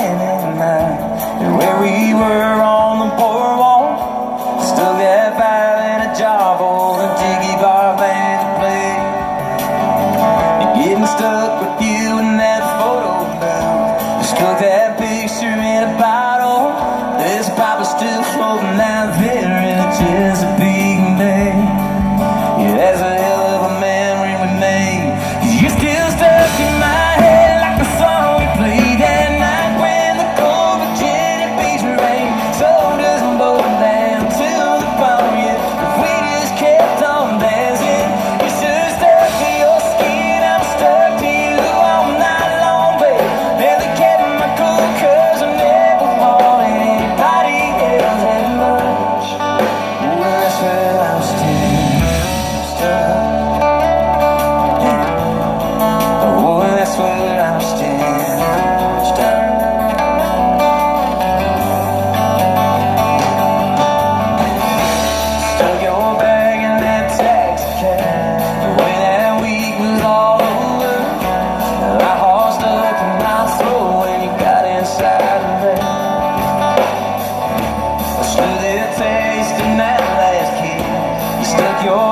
again at night. And where we were on the boardwalk, still got five and a job or a tiki bar band to play. And getting stuck with you in that photo booth, just took that picture in a bottle. This pop is still floating out there in the Chesapeake Bay. Yeah, that's a hell of a memory we made. 'Cause you're still stuck in my head like the song we played that night when the cold Virginia beach rained. So does both down to the bottom, yeah. We just kept on dancing. You're still stuck to your skin, I'm stuck to you all night long, babe. Barely kept my cool 'cause I never wanted anybody else that much. Well, that's where I'm still stuck. Oh, that's where I'm still stuck. Stuck your bag in that taxi cab. The way that week was all over, my heart stuck in my throat when you got inside of me. I stood there tasting that last kiss. You stuck your